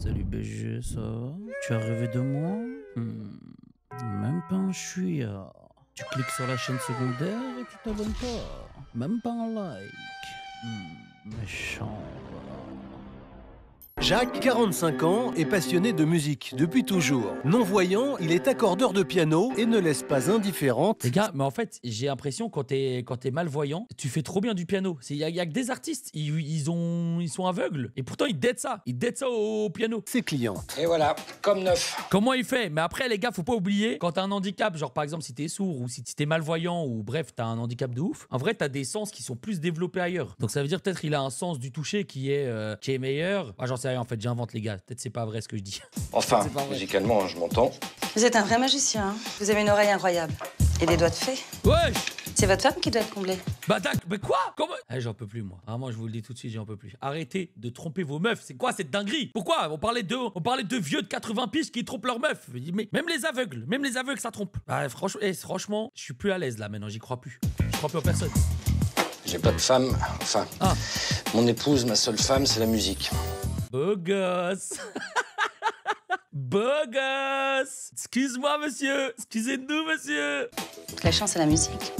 Salut BG, ça va? Tu as rêvé de moi? Même pas un chouïa. Tu cliques sur la chaîne secondaire et tu t'abonnes pas. Même pas un like. Méchant, voilà. Jacques, 45 ans, est passionné de musique depuis toujours. Non-voyant, il est accordeur de piano et ne laisse pas indifférente. Les gars, mais en fait, j'ai l'impression quand t'es malvoyant, tu fais trop bien du piano. Il y a que des artistes, ils sont aveugles. Et pourtant, ils deadent ça. Ils deadent ça au piano. Ses clientes. Et voilà, comme neuf. Comment il fait? Mais après, les gars, faut pas oublier, quand t'as un handicap, genre par exemple si t'es sourd ou si t'es malvoyant ou bref, t'as un handicap de ouf, en vrai, t'as des sens qui sont plus développés ailleurs. Donc ça veut dire peut-être qu'il a un sens du toucher qui est meilleur. J'en sais rien, en fait, j'invente les gars. Peut-être c'est pas vrai ce que je dis. Enfin, musicalement, je m'entends. Vous êtes un vrai magicien, hein. Vous avez une oreille incroyable. Et des doigts de fée. Wesh! C'est votre femme qui doit être comblée. Bah mais quoi? Comment? J'en peux plus, moi. Vraiment, je vous le dis tout de suite, j'en peux plus. Arrêtez de tromper vos meufs. C'est quoi cette dinguerie? Pourquoi? On parlait de vieux de 80 piges qui trompent leurs meufs. Mais même les aveugles, ça trompe. Bah, franchement, je suis plus à l'aise là maintenant, j'y crois plus. Je crois plus en personne. J'ai pas de femme. Enfin, mon épouse, ma seule femme, c'est la musique. Beau gosse. Beau gosse. Excuse-moi, monsieur. Excusez-nous, monsieur. La chance et la musique.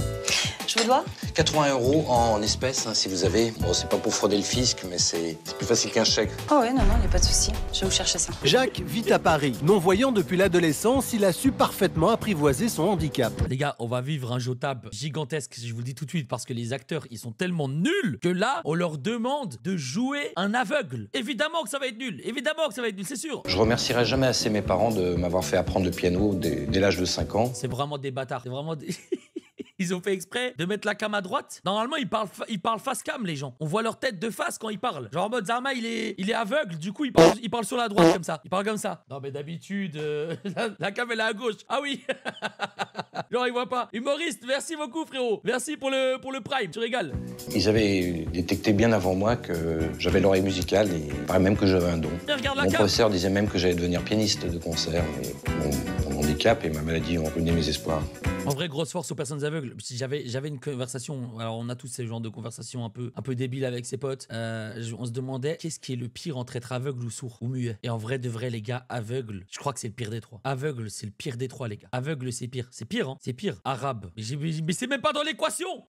Je vous dois 80 € en espèces, hein, si vous avez. Bon, c'est pas pour frauder le fisc, mais c'est plus facile qu'un chèque. Oh oui, non, il n'y a pas de souci. Je vais vous chercher ça. Jacques vit à Paris. Non-voyant depuis l'adolescence, il a su parfaitement apprivoiser son handicap. Les gars, on va vivre un jotable gigantesque, je vous le dis tout de suite, parce que les acteurs, ils sont tellement nuls que là, on leur demande de jouer un aveugle. Évidemment que ça va être nul. Évidemment que ça va être nul, c'est sûr. Je remercierai jamais assez mes parents de m'avoir fait apprendre le piano dès l'âge de 5 ans. C'est vraiment des bâtards. C'est vraiment des... Ils ont fait exprès de mettre la cam à droite. Normalement, ils parlent face cam, les gens. On voit leur tête de face quand ils parlent. Genre en mode Zarma, il est aveugle. Du coup, il parle sur la droite comme ça. Il parle comme ça. Non, mais d'habitude, la cam, elle est à gauche. Ah oui. Genre, il voit pas. Humoriste, merci beaucoup, frérot. Merci pour le prime. Tu régales. Ils avaient détecté bien avant moi que j'avais l'oreille musicale et il paraît même que j'avais un don. Regarde la Mon cam. professeur disait même que j'allais devenir pianiste de concert. Mais mon handicap et ma maladie ont ruiné mes espoirs. En vrai, grosse force aux personnes aveugles. Si j'avais une conversation, alors on a tous ces genres de conversations un peu débiles avec ses potes. On se demandait qu'est-ce qui est le pire entre être aveugle ou sourd ou muet. Et en vrai de vrai, les gars, aveugle, je crois que c'est le pire des trois. Aveugle, c'est le pire des trois, les gars. Aveugle, c'est pire. C'est pire, hein. C'est pire. Arabe. Mais c'est même pas dans l'équation.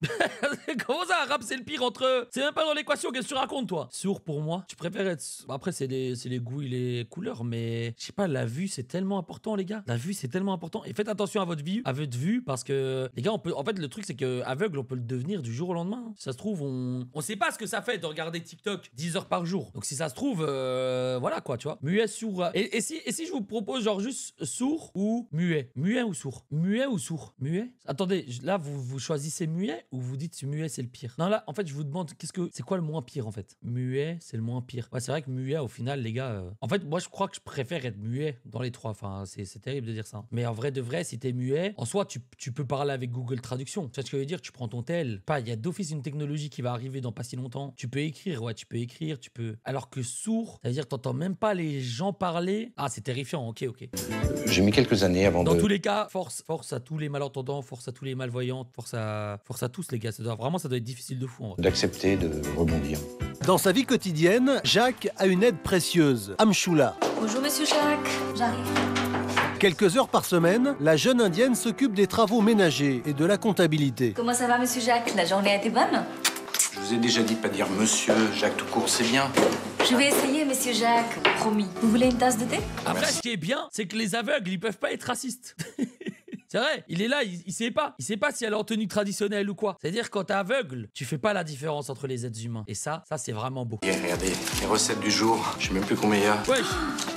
Comment ça, arabe, c'est le pire entre. C'est même pas dans l'équation. Qu'est-ce que tu racontes, toi? Sourd pour moi. Je préfère être. Après, c'est les goûts et les couleurs, mais je sais pas, la vue, c'est tellement important, les gars. La vue, c'est tellement important. Et faites attention à votre vue, parce que les gars, en fait, le truc, c'est que aveugle, on peut le devenir du jour au lendemain. Si ça se trouve, on sait pas ce que ça fait de regarder TikTok 10 heures par jour. Donc si ça se trouve, voilà quoi, tu vois. Muet, sourd. Et si je vous propose genre juste sourd ou muet? Muet ou sourd? Muet ou sourd? Muet? Attendez, là, vous choisissez muet ou vous dites muet, c'est le pire? Non, là, en fait, je vous demande, c'est quoi le moins pire, en fait? Muet, c'est le moins pire. Ouais, c'est vrai que muet, au final, les gars... En fait, moi, je crois que je préfère être muet dans les trois. Enfin, c'est terrible de dire ça. Mais en vrai de vrai, si t'es muet, en soi, tu peux parler avec Google Traduction. Tu vois ce que je veux dire? Tu prends ton tel. Il y a d'office une technologie qui va arriver dans pas si longtemps. Tu peux écrire, tu peux... Alors que sourd, c'est-à-dire que t'entends même pas les gens parler. Ah, c'est terrifiant, ok. J'ai mis quelques années avant Dans tous les cas, force à tous les malentendants, force à tous les malvoyants, force à tous les gars. Ça doit être difficile de fou en vrai. d'accepter de rebondir. Dans sa vie quotidienne, Jacques a une aide précieuse, Amchoula. Bonjour Monsieur Jacques, j'arrive. Quelques heures par semaine, la jeune indienne s'occupe des travaux ménagers et de la comptabilité. Comment ça va Monsieur Jacques? La journée a été bonne? Je vous ai déjà dit de pas dire monsieur, Jacques tout court, c'est bien. Je vais essayer Monsieur Jacques, promis. Vous voulez une tasse de thé? Après, ce qui est bien, c'est que les aveugles, ils peuvent pas être racistes. C'est vrai, il est là, il sait pas. Il sait pas si elle est en tenue traditionnelle ou quoi. C'est-à-dire, quand t'es aveugle, tu fais pas la différence entre les êtres humains. Et ça c'est vraiment beau. Et regardez, les recettes du jour, je sais même plus combien il y a. Wesh.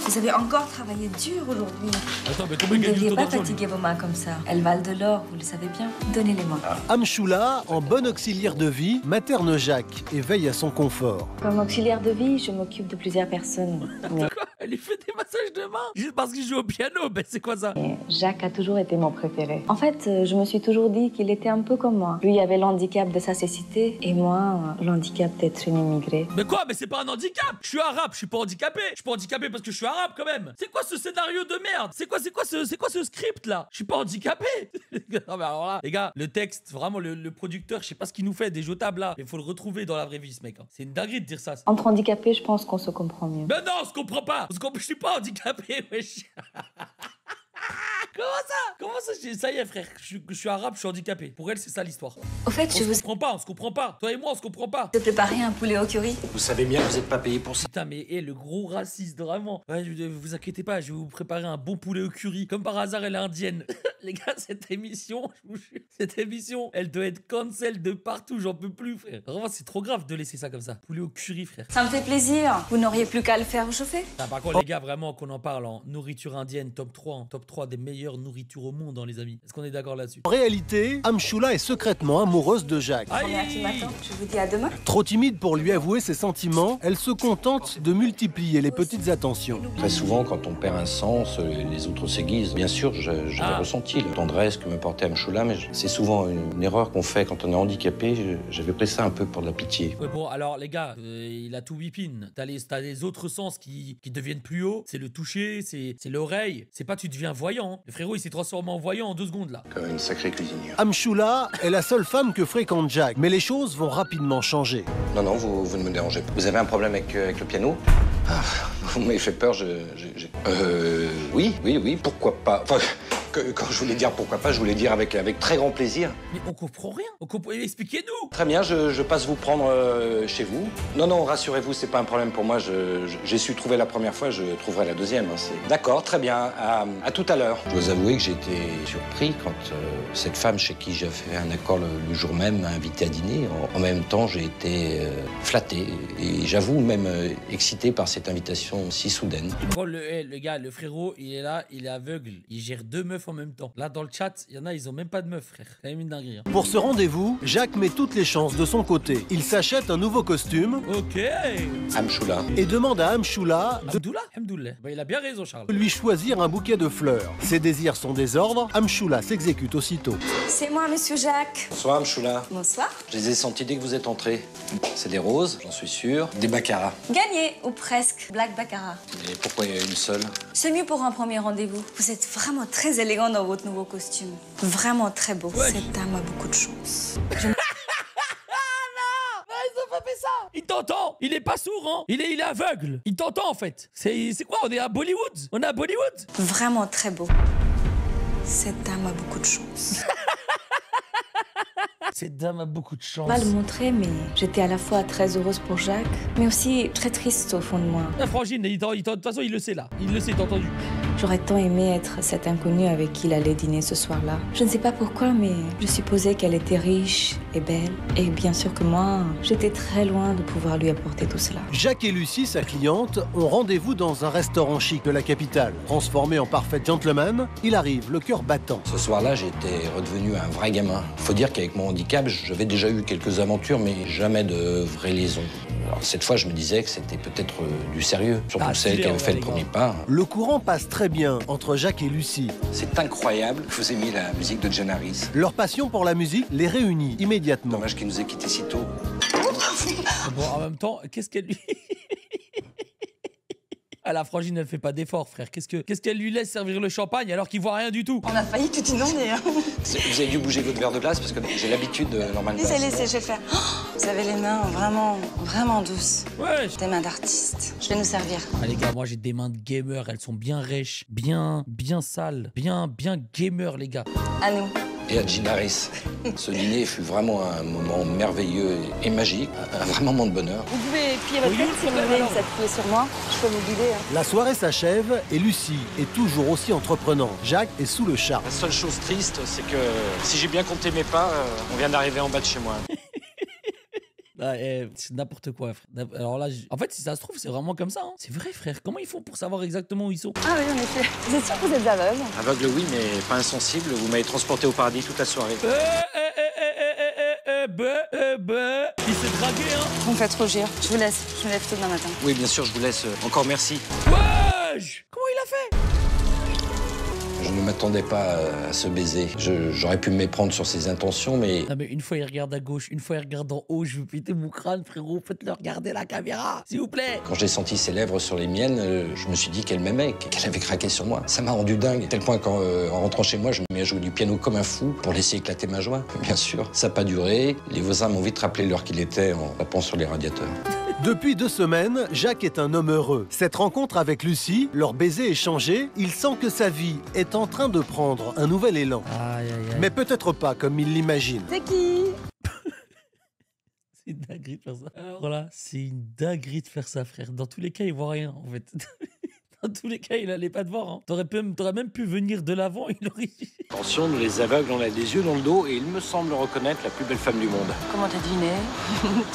Vous avez encore travaillé dur aujourd'hui. Attends, mais Vous combien ne gagne devriez ton pas argent, lui? fatiguer vos mains comme ça. Elles valent de l'or, vous le savez bien. Donnez-les-moi. Amchoula, en bon auxiliaire de vie, materne Jacques et veille à son confort. Comme auxiliaire de vie, je m'occupe de plusieurs personnes. Mais Quoi? Elle lui fait des massages de main juste parce qu'il joue au piano. Ben c'est quoi ça? Jacques a toujours été mon préféré. En fait, je me suis toujours dit qu'il était un peu comme moi. Lui avait l'handicap de sa cécité et moi, l'handicap d'être une immigrée. Mais quoi? Mais c'est pas un handicap! Je suis arabe, je suis pas handicapé! Je suis pas handicapé parce que je suis arabe quand même! C'est quoi ce scénario de merde? C'est quoi ce script là? Je suis pas handicapé! Non mais alors là, les gars, le texte, vraiment le producteur, je sais pas ce qu'il nous fait, des jetables là. Il faut le retrouver dans la vraie vie ce mec. Hein. C'est une dinguerie de dire ça. Entre handicapés, je pense qu'on se comprend mieux. Mais non, on se comprend pas! Je suis pas handicapé, wesh. Comment ça ça y est, frère, je suis arabe, je suis handicapé. Pour elle, c'est ça l'histoire. Au fait, On se comprend pas. Toi et moi, on se comprend pas. te préparer un poulet au curry. Vous savez bien que vous n'êtes pas payé pour ça. Putain, mais le gros raciste, vraiment. Ouais, vous inquiétez pas, je vais vous préparer un bon poulet au curry. Comme par hasard, elle est indienne. Les gars, cette émission, elle doit être cancel de partout, j'en peux plus, frère. Vraiment, c'est trop grave de laisser ça comme ça. Poulet au curry, frère. Ça me fait plaisir. Vous n'auriez plus qu'à le faire chauffer. Ah, par contre, les gars, vraiment, qu'on en parle en nourriture indienne, top 3, top 3 des meilleures nourritures au monde, les amis. Est-ce qu'on est d'accord là-dessus? En réalité, Amchoula est secrètement amoureuse de Jacques. Première qui m'attend. Je vous dis à demain. Trop timide pour lui avouer ses sentiments, elle se contente de multiplier les petites attentions. Très souvent, quand on perd un sens, les autres s'aiguisent. Bien sûr, j'avais ressenti la tendresse que me portait Amchoula, mais c'est souvent une erreur qu'on fait quand on est handicapé. J'avais pris ça un peu pour de la pitié. Ouais, bon, alors, les gars, il a tout whipping. T'as les autres sens qui deviennent plus hauts. C'est le toucher, c'est l'oreille. C'est pas tu deviens voyant. Le frérot, il s'est transformé en voyant en 2 secondes, là. Comme une sacrée cuisinière. Amchoula est la seule femme que fréquente Jacques, mais les choses vont rapidement changer. Non, vous ne me dérangez pas. Vous avez un problème avec le piano? Vous m'avez fait peur, oui, pourquoi pas. Enfin, quand je voulais dire pourquoi pas, je voulais dire avec très grand plaisir. Mais on comprend rien. Expliquez-nous. Très bien, je passe vous prendre chez vous. Non, rassurez-vous, c'est pas un problème pour moi. J'ai su trouver la première fois, je trouverai la deuxième. Hein, d'accord, très bien, à tout à l'heure. Je dois avouer que j'ai été surpris quand cette femme chez qui j'ai fait un accord le jour même m'a invité à dîner. En même temps, j'ai été flatté et j'avoue même excité par cette invitation si soudaine. Bon, le gars, le frérot, il est là, il est aveugle. Il gère 2 meufs en même temps. Là, dans le chat, il y en a, ils ont même pas de meufs, frère. C'est quand même une dinguerie. Hein. Pour ce rendez-vous, Jacques met toutes les chances de son côté. Il s'achète un nouveau costume Ok. Amchoula. et demande à Amchoula de Hamdoullah. Bah, il a bien raison, Charles. lui choisir un bouquet de fleurs. Ses désirs sont désordre, Amchoula s'exécute aussitôt. C'est moi, monsieur Jacques. Bonsoir, Amchoula. Bonsoir. Je les ai sentis dès que vous êtes entrés. C'est des roses, j'en suis sûr. Des baccarat. Gagné, ou presque. Black Baccarat. Et pourquoi il y a une seule? C'est mieux pour un premier rendez-vous. Vous êtes vraiment très élégant dans votre nouveau costume. Vraiment très beau. Ouais. Cette dame a beaucoup de chance. Ils ont pas fait ça. Il t'entend. Il est pas sourd, hein. Il est aveugle. Il t'entend, en fait. C'est quoi? On est à Bollywood. Vraiment très beau. Cette dame a beaucoup de chance. Cette dame a beaucoup de chance. Pas le montrer, mais j'étais à la fois très heureuse pour Jacques, mais aussi très triste au fond de moi. La frangine, de toute façon, il le sait, là. Il le sait, t'as entendu. J'aurais tant aimé être cette inconnue avec qui il allait dîner ce soir-là. Je ne sais pas pourquoi, mais je supposais qu'elle était riche et belle. Et bien sûr que moi, j'étais très loin de pouvoir lui apporter tout cela. Jacques et Lucie, sa cliente, ont rendez-vous dans un restaurant chic de la capitale. Transformé en parfait gentleman, il arrive, le cœur battant. Ce soir-là, j'étais redevenu un vrai gamin. Faut dire qu'avec mon handicap, j'avais déjà eu quelques aventures, mais jamais de vraies liaisons. Alors cette fois, je me disais que c'était peut-être du sérieux, surtout celle qui avait fait le premier pas. Le courant passe très bien entre Jacques et Lucie. C'est incroyable que vous aimiez la musique de Jen Harris. Leur passion pour la musique les réunit immédiatement. Dommage qu'il nous ait quittés si tôt. Bon, en même temps, qu'est-ce qu'elle lui... Ah, la frangine, elle fait pas d'effort, frère. Qu'est-ce qu'elle lui laisse servir le champagne alors qu'il voit rien du tout? On a failli tout inonder. Hein. Vous avez dû bouger votre verre de glace parce que j'ai l'habitude normalement. Laissez, je vais faire. Oh, vous avez les mains vraiment douces. Ouais. Des mains d'artiste. Je vais nous servir. Ah, les gars, moi, j'ai des mains de gamer. Elles sont bien rêches, bien sales, bien gamer, les gars. À nous. Et à Jen Harris. Ce dîner fut vraiment un moment merveilleux et magique, un vrai moment de bonheur. Vous pouvez plier votre tête si vous voulez, vous appuyez sur moi. Je peux vous guider. Hein. La soirée s'achève et Lucie est toujours aussi entreprenante. Jacques est sous le charme. La seule chose triste, c'est que si j'ai bien compté mes pas, on vient d'arriver en bas de chez moi. Ah, c'est n'importe quoi, frère. Alors là, en fait, si ça se trouve, c'est vraiment comme ça. Hein. C'est vrai, frère. Comment ils font pour savoir exactement où ils sont? Ah oui, en effet. Vous êtes sûr que vous êtes aveugle? Aveugle, oui, mais pas insensible. Vous m'avez transporté au paradis toute la soirée. Il s'est dragué, hein. Vous me faites rougir. Je me lève tôt demain matin. Oui, bien sûr, je vous laisse. Encore merci. Wesh! Comment il a fait? Je ne m'attendais pas à ce baiser. J'aurais pu me méprendre sur ses intentions, mais... Non mais une fois il regarde à gauche, une fois il regarde en haut, je veux péter mon crâne, frérot. Faites-le regarder la caméra, s'il vous plaît. Quand j'ai senti ses lèvres sur les miennes, je me suis dit qu'elle m'aimait, qu'elle avait craqué sur moi. Ça m'a rendu dingue, à tel point qu'en rentrant chez moi, je me mis à jouer du piano comme un fou pour laisser éclater ma joie. Bien sûr, ça n'a pas duré. Les voisins m'ont vite rappelé l'heure qu'il était en tapant sur les radiateurs. Depuis 2 semaines, Jacques est un homme heureux. Cette rencontre avec Lucie, leur baiser échangé, il sent que sa vie est en train de prendre un nouvel élan. Aïe, aïe, aïe. Mais peut-être pas comme il l'imagine. C'est qui? C'est une dinguerie de faire ça. Alors là, c'est une dinguerie de faire ça, frère. Dans tous les cas, il voit rien, en fait. Dans tous les cas, il allait pas te voir. Hein. T'aurais même pu venir de l'avant, il aurait... Attention, nous les aveugles, on a des yeux dans le dos et il me semble reconnaître la plus belle femme du monde. Comment t'as deviné?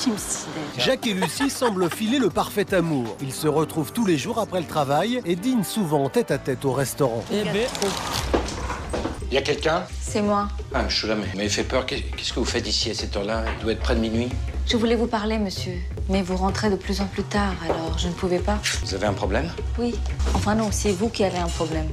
Tu me sidères. Jacques et Lucie semblent filer le parfait amour. Ils se retrouvent tous les jours après le travail et dînent souvent tête à tête au restaurant. Eh ben, Il y a quelqu'un? C'est moi. Ah, je suis là, mais il fait peur. Qu'est-ce que vous faites ici à cette heure-là? Il doit être près de minuit. Je voulais vous parler, monsieur. Mais vous rentrez de plus en plus tard, alors je ne pouvais pas. Vous avez un problème? Oui. Enfin non, c'est vous qui avez un problème.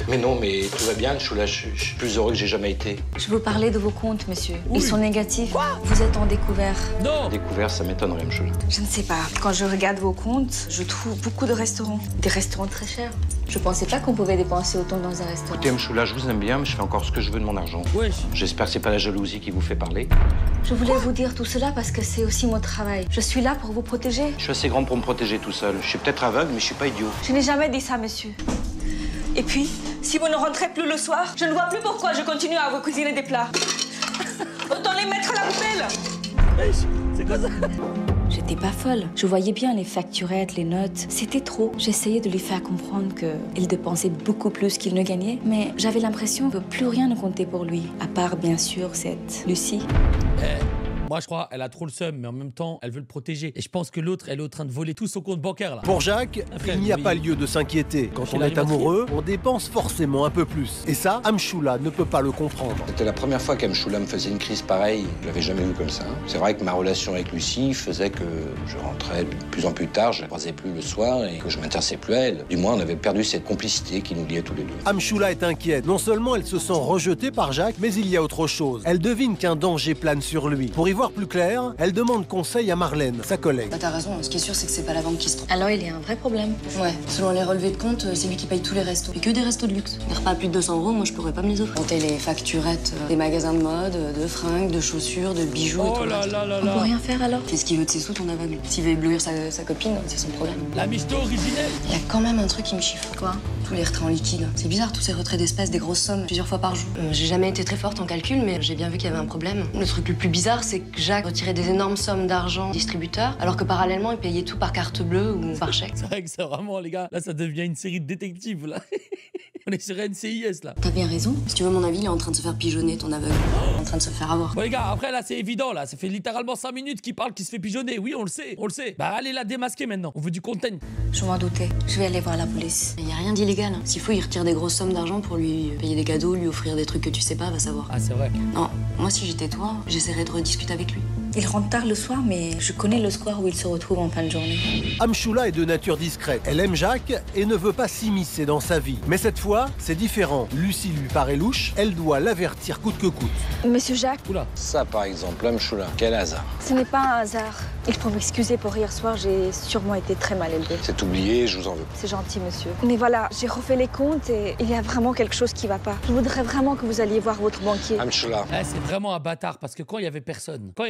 mais non, mais tout va bien. Je suis plus heureux que j'ai jamais été. Je vous parlais de vos comptes, monsieur. Oui. Ils sont négatifs. Vous êtes en découvert. non. Découvert, ça m'étonnerait, M. Choula. Je ne sais pas. Quand je regarde vos comptes, je trouve beaucoup de restaurants. Des restaurants très chers. Je pensais pas qu'on pouvait dépenser autant dans un restaurant. Écoutez, M. Choula, je vous aime bien, mais je fais encore ce que je veux de mon argent. Wesh. J'espère que c'est pas la jalousie qui vous fait parler. Je voulais vous dire tout cela parce que c'est aussi mon travail. Je suis là pour vous protéger. Je suis assez grande pour me protéger tout seul. Je suis peut-être aveugle, mais je suis pas idiot. Je n'ai jamais dit ça, monsieur. Et puis, si vous ne rentrez plus le soir, je ne vois plus pourquoi je continue à vous cuisiner des plats. Autant les mettre à la poubelle. Wesh. C'est quoi ça? J'étais pas folle. Je voyais bien les facturettes, les notes. C'était trop. J'essayais de lui faire comprendre qu'il dépensait beaucoup plus qu'il ne gagnait, mais j'avais l'impression que plus rien ne comptait pour lui. À part, bien sûr, cette Lucie. Moi, je crois, elle a trop le seum, mais en même temps, elle veut le protéger. Et je pense que l'autre, elle est en train de voler tout son compte bancaire, là. Pour Jacques, Frère, il n'y a oui. pas lieu de s'inquiéter. Quand Chez on est l'animatrice. amoureux, on dépense forcément un peu plus. Et ça, Amchoula ne peut pas le comprendre. C'était la première fois qu'Amchoula me faisait une crise pareille. Je l'avais jamais vu comme ça. C'est vrai que ma relation avec Lucie faisait que je rentrais de plus en plus tard, je la croisais plus le soir et que je m'intéressais plus à elle. Du moins, on avait perdu cette complicité qui nous liait tous les deux. Amchoula est inquiète. Non seulement elle se sent rejetée par Jacques, mais il y a autre chose. Elle devine qu'un danger plane sur lui. Pour y voir plus clair, elle demande conseil à Marlène, sa collègue. Bah, t'as raison, ce qui est sûr, c'est que c'est pas la banque qui se trompe. Alors il y a un vrai problème. Ouais, selon les relevés de compte, c'est lui qui paye tous les restos. Et que des restos de luxe. Des repas à plus de 200 €, moi je pourrais pas me les offrir. Compter les facturettes des magasins de mode, de fringues, de chaussures, de bijoux et tout Oh le là reste. là là On peut là. rien faire alors? Fais ce qu'il veut de ses sous, ton aveugle. S'il veut éblouir sa copine, c'est son problème. La misto originelle. Il y a quand même un truc qui me chiffre. Quoi? Tous les retraits en liquide. C'est bizarre, tous ces retraits d'espèces, des grosses sommes, plusieurs fois par jour. J'ai jamais été très forte en calcul, mais j'ai bien vu qu'il y avait un problème. Le truc le plus bizarre, c'est que Jacques retirait des énormes sommes d'argent distributeur, alors que parallèlement, il payait tout par carte bleue ou par chèque. C'est vrai que c'est vraiment, les gars, là, ça devient une série de détectives, là. On est sur NCIS, là. T'as bien raison. Si tu veux mon avis, il est en train de se faire pigeonner, ton aveugle. Il est en train de se faire avoir. Bon, les gars, après, là, c'est évident, là. Ça fait littéralement 5 minutes qu'il parle, qu'il se fait pigeonner. Oui, on le sait, on le sait. Bah, allez la démasquer maintenant. On veut du content. Je m'en doutais. Je vais aller voir la police. Il y a rien d'illégal. S'il faut, il retire des grosses sommes d'argent pour lui payer des cadeaux, lui offrir des trucs que tu sais pas, va savoir. Ah, c'est vrai. Non, moi, si j'étais toi, j'essaierais de rediscuter avec lui. Il rentre tard le soir, mais je connais le square où il se retrouve en fin de journée. Amchoula est de nature discrète. Elle aime Jacques et ne veut pas s'immiscer dans sa vie. Mais cette fois, c'est différent. Lucie lui paraît louche, elle doit l'avertir coûte que coûte. Monsieur Jacques, Oula. Ça, par exemple, Amchoula, quel hasard. ce n'est pas un hasard. Il faut m'excuser pour hier soir, j'ai sûrement été très mal élevée. C'est oublié, je vous en veux. C'est gentil, monsieur. Mais voilà, j'ai refait les comptes et il y a vraiment quelque chose qui va pas. Je voudrais vraiment que vous alliez voir votre banquier. Amchoula, Eh, c'est vraiment un bâtard parce que quand il y avait personne, quand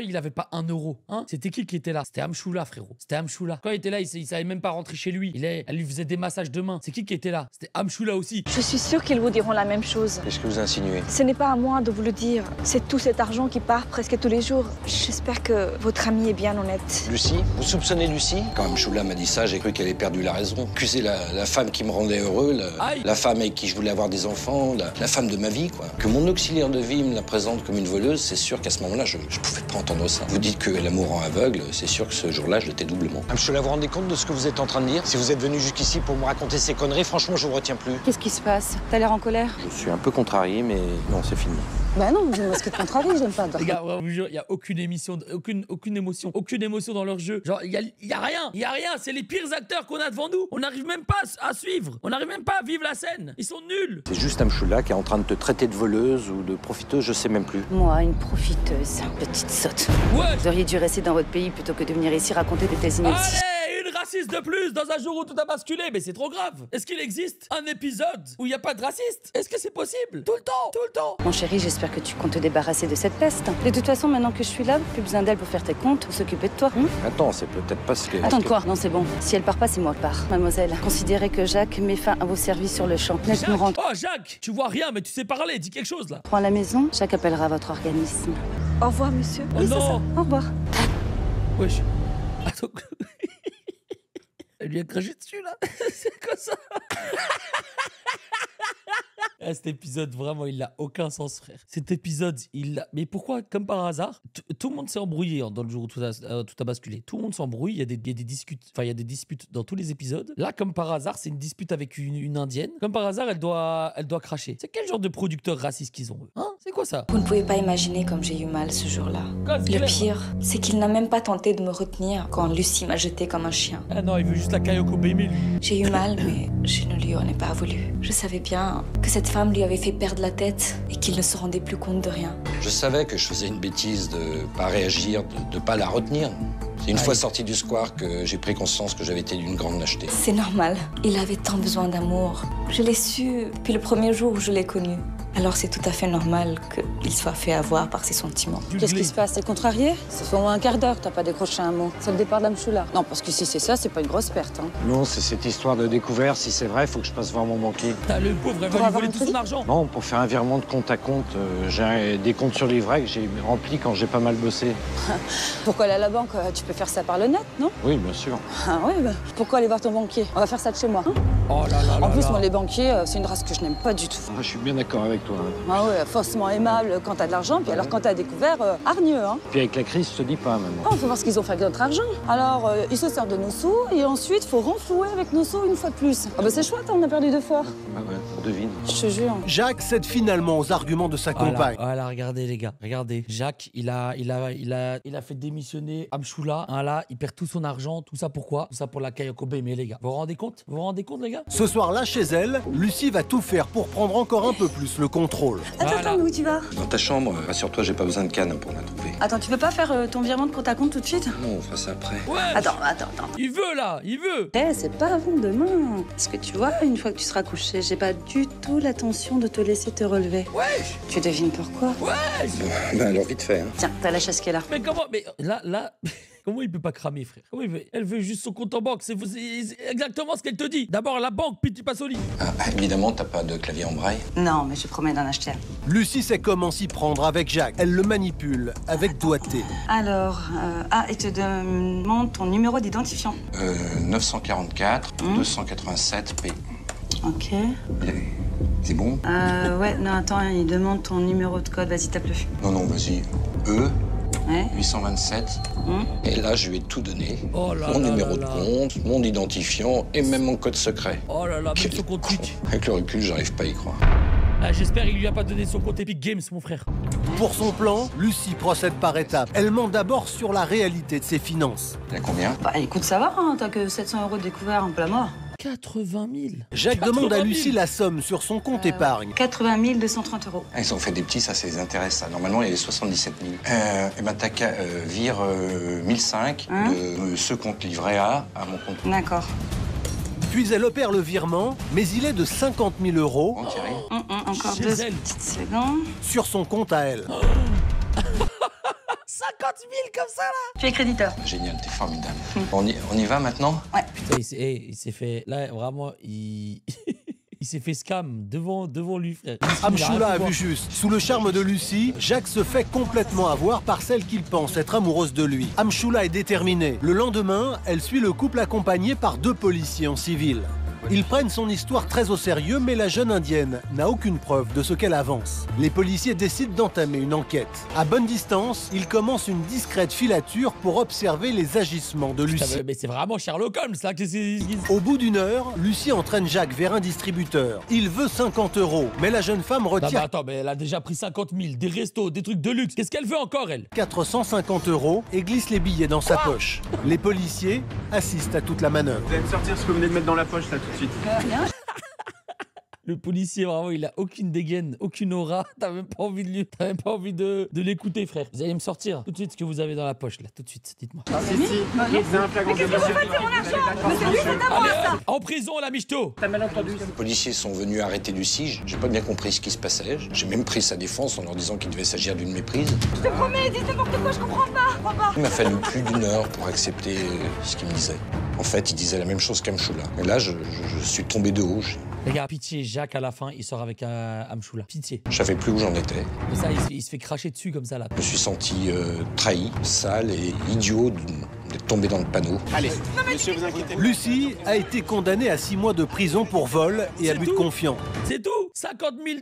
il avait pas 1 euro, hein, c'était qui était là? C'était Amchoula, frérot. C'était Amchoula. Quand il était là, il savait même pas rentrer chez lui. Elle lui faisait des massages de main. C'est qui était là? C'était Amchoula aussi. Je suis sûre qu'ils vous diront la même chose. qu'est-ce que vous insinuez? Ce n'est pas à moi de vous le dire. C'est tout cet argent qui part presque tous les jours. J'espère que votre ami est bien honnête. Lucie? Vous soupçonnez Lucie? Quand Amchoula m'a dit ça, j'ai cru qu'elle ait perdu la raison. Accuser la femme qui me rendait heureux, Aïe. la femme avec qui je voulais avoir des enfants, la femme de ma vie, quoi. Que mon auxiliaire de vie me la présente comme une voleuse, c'est sûr qu'à ce moment-là, je pouvais pas entendre ça. Vous dites que l'amour rend aveugle, c'est sûr que ce jour-là, je l'étais doublement. Amchoula, vous vous rendez compte de ce que vous êtes en train de dire? Si vous êtes venu jusqu'ici pour me raconter ces conneries, franchement, je vous retiens plus. Qu'est-ce qui se passe? T'as l'air en colère? Je suis un peu contrarié, mais non, c'est fini. Bah non, dis-moi ce qui te contrarie, j'aime pas. Les gars, je vous jure, il y a aucune émission, aucune émotion dans leur jeu. Genre, il y a rien. C'est les pires acteurs qu'on a devant nous. On n'arrive même pas à suivre. On n'arrive même pas à vivre la scène. Ils sont nuls. C'est juste Amchoula qui est en train de te traiter de voleuse ou de profiteuse, je sais même plus. Moi, une profiteuse, petite sotte. Ouais. Vous auriez dû rester dans votre pays plutôt que de venir ici raconter de telles inepties. Allez, une raciste raciste de plus dans un jour où tout a basculé. Mais c'est trop grave. Est-ce qu'il existe un épisode où il n'y a pas de raciste? Est-ce que c'est possible? Tout le temps. Mon chéri, j'espère que tu comptes te débarrasser de cette peste. De toute façon, maintenant que je suis là, plus besoin d'elle pour faire tes comptes ou s'occuper de toi. Attends, c'est peut-être parce que... Attends quoi? Non, c'est bon. Si elle part pas, c'est moi qui pars. Mademoiselle, considérez que Jacques met fin à vos services sur le champ. Laisse-nous rentrer. Oh, Jacques, tu vois rien, mais tu sais parler. Dis quelque chose, là. Prends la maison, Jacques appellera votre organisme. Au revoir, monsieur. Oh Oui, c'est non. ça. Au revoir. Wesh. Attends. Elle lui a craché dessus, là. C'est quoi ça? Ah, cet épisode, vraiment, il n'a aucun sens, frère. Cet épisode, il a... Mais pourquoi, comme par hasard, tout le monde s'est embrouillé dans le jour où tout a basculé. Tout le monde s'embrouille, il y a des disputes. Enfin, il y a des disputes dans tous les épisodes. Là, comme par hasard, c'est une dispute avec une indienne. Comme par hasard, elle doit cracher. C'est quel genre de producteurs racistes qu'ils ont, eux? Hein? C'est quoi ça? Vous ne pouvez pas imaginer comme j'ai eu mal ce jour-là. Cause Le claire. pire, c'est qu'il n'a même pas tenté de me retenir quand Lucie m'a jeté comme un chien. Ah non, il veut juste la Kayoko Baby, lui. J'ai eu mal, mais je ne lui en ai pas voulu. Je savais bien que cette femme lui avait fait perdre la tête et qu'il ne se rendait plus compte de rien. Je savais que je faisais une bêtise de pas réagir, de pas la retenir. C'est une fois sorti du square que j'ai pris conscience que j'avais été d'une grande lâcheté. C'est normal. Il avait tant besoin d'amour. Je l'ai su depuis le premier jour où je l'ai connu. Alors c'est tout à fait normal qu'il soit fait avoir par ses sentiments. Qu'est-ce qui se passe? T'es contrarié? Ça fait au moins un quart d'heure que t'as pas décroché un mot. C'est le départ d'Amchoula. Non, parce que si c'est ça, c'est pas une grosse perte. Hein. Non, c'est cette histoire de découvert. Si c'est vrai, il faut que je passe voir mon banquier. T'as le pauvre, elle Pour va lui avoir voler un tout son crédit argent. Non, pour faire un virement de compte à compte, j'ai des comptes sur livret que j'ai remplis quand j'ai pas mal bossé. Pourquoi aller à la banque? Tu peux faire ça par le net, non? Oui, bien sûr. Ah oui, bah, pourquoi aller voir ton banquier? On va faire ça de chez moi. Hein. Oh là là là En plus, là. moi, les banquiers, c'est une race que je n'aime pas du tout. Ah, je suis bien d'accord avec toi. Ah ouais, faussement aimable quand t'as de l'argent, puis alors quand t'as découvert, hargneux, hein. Puis avec la crise, je te dis pas maintenant. Oh, faut voir ce qu'ils ont fait avec notre argent. Alors, ils se servent de nos sous, et ensuite, faut renflouer avec nos sous une fois de plus. Ah bah c'est chouette, hein, on a perdu 2 fois. Ah ouais, on devine. Je te jure. Jacques cède finalement aux arguments de sa compagne. Voilà, regardez les gars, regardez. Jacques, il a fait démissionner Amchoula. Hein, là, il perd tout son argent. Tout ça pourquoi? Tout ça pour la Kayoko Baby, les gars. Vous vous rendez compte? Vous vous rendez compte, les gars? Ce soir-là, chez elle, Lucie va tout faire pour prendre encore un peu plus le contrôle. Attends, où tu vas? Dans ta chambre, rassure-toi, j'ai pas besoin de canne pour la trouver. Attends, tu veux pas faire ton virement de compte à compte tout de suite? Non, on fera ça après. Ouais. Attends. Il veut là, il veut. C'est pas avant demain. Parce que tu vois, une fois que tu seras couché, j'ai pas du tout l'intention de te laisser te relever. Wesh. Tu devines pourquoi? Wesh. Ben alors vite fait, hein. Tiens, t'as la chaise qui est là. Mais comment? Mais là. Comment il peut pas cramer, frère? Comment il veut? Elle veut juste son compte en banque. C'est exactement ce qu'elle te dit. D'abord la banque, puis tu passes au lit. Ah, évidemment, t'as pas de clavier en braille. Non, mais je promets d'en acheter un. Lucie sait comment s'y prendre avec Jacques. Elle le manipule avec doigté. Alors, il te demande ton numéro d'identifiant. 944 287 P. Ok. C'est bon? Ouais, non, attends, il demande ton numéro de code. Vas-y, tape-le. Non, vas-y. E. Ouais. 827. Et là, je lui ai tout donné. Oh là Mon là numéro là de là. compte, mon identifiant et même mon code secret. Oh là là, même son compte Twitch. Avec le recul, j'arrive pas à y croire. Ah, j'espère qu'il lui a pas donné son compte Epic Games, mon frère. Pour son plan, Lucie procède par étapes. Elle ment d'abord sur la réalité de ses finances. Il y a combien? Bah, écoute, ça va, hein, t'as que 700 € de découvert en plein mort. 80 000. Jacques 80 demande à 000. Lucie la somme sur son compte épargne. 80 230 €. Ah, ils ont fait des petits, ça les intéresse, ça. Normalement, il y avait 77 000. Et ben, t'as qu'à vire 1005 de ce compte livret A à mon compte. D'accord. Puis elle opère le virement, mais il est de 50 000 € Bon, Thierry. Encore Chez 2 elle. petites secondes. sur son compte à elle. 50 000 comme ça, là. Tu es créditeur. Génial, t'es formidable. On y va maintenant? Putain, il s'est fait... Là, vraiment, il s'est fait scam devant lui, frère. Amchoula a vu juste. Sous le charme de Lucie, Jacques se fait complètement avoir par celle qu'il pense être amoureuse de lui. Amchoula est déterminée. Le lendemain, elle suit le couple accompagné par 2 policiers en civil. Ils prennent son histoire très au sérieux, mais la jeune indienne n'a aucune preuve de ce qu'elle avance. Les policiers décident d'entamer une enquête. À bonne distance, ils commencent une discrète filature pour observer les agissements de Putain, Lucie. mais c'est vraiment Sherlock Holmes, là. Au bout d'une heure, Lucie entraîne Jacques vers un distributeur. Il veut 50 €, mais la jeune femme Non, mais retire attends, mais elle a déjà pris 50 000, des restos, des trucs de luxe. Qu'est-ce qu'elle veut encore, elle? 450 € et glisse les billets dans sa poche. Les policiers assistent à toute la manœuvre. Vous allez me sortir ce que vous venez de mettre dans la poche là tout de suite. Le policier, vraiment, il a aucune dégaine, aucune aura. T'as même pas envie de lui, t'as même pas envie de l'écouter, frère. Vous allez me sortir tout de suite ce que vous avez dans la poche, là. Tout de suite, dites-moi. C'est lui. C'est un flagrant délit. C'est mon argent. Mais c'est lui, c'est à moi, ça. En prison, la michto. Les policiers sont venus arrêter Lucie. J'ai pas bien compris ce qui se passait. J'ai même pris sa défense en leur disant qu'il devait s'agir d'une méprise. Je te promets, dis n'importe quoi, je comprends pas. Il m'a fallu plus d'une heure pour accepter ce qu'il me disait. En fait, il disait la même chose qu'Amchoula. Et là, je suis tombé de haut. Les gars, pitié, Jacques, à la fin, il sort avec Amchoula. Pitié. Je savais plus où j'en étais. Et ça, il se fait cracher dessus comme ça, là. Je me suis senti trahi, sale et idiot d'être tombé dans le panneau. Allez, monsieur, vous inquiétez. Lucie a été condamnée à 6 mois de prison pour vol et abus de confiance. C'est tout. 50 000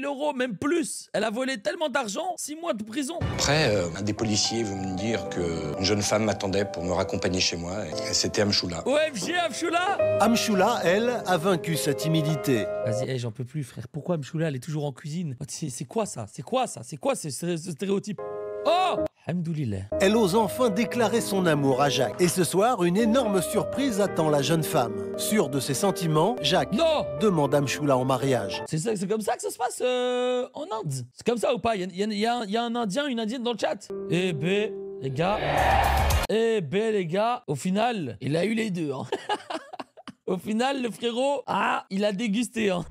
euros, même plus. Elle a volé tellement d'argent, 6 mois de prison. Après, un des policiers veut me dire qu'une jeune femme m'attendait pour me raccompagner chez moi. Et c'était Amchoula. OMG, Amchoula. Amchoula, elle, a vaincu sa timidité. Vas-y, j'en peux plus, frère. Pourquoi Amchoula, elle est toujours en cuisine? C'est quoi ça? C'est quoi ça? C'est quoi ce stéréotype? Oh! Alhamdoulilah. Elle ose enfin déclarer son amour à Jacques. Et ce soir, une énorme surprise attend la jeune femme. Sûr de ses sentiments, Jacques demande Amchoula en mariage. C'est comme ça que ça se passe en Inde. C'est comme ça ou pas? Il y a un Indien, une Indienne dans le chat. Eh ben, les gars, au final, il a eu les deux. Hein. Au final, le frérot, il a dégusté. Hein.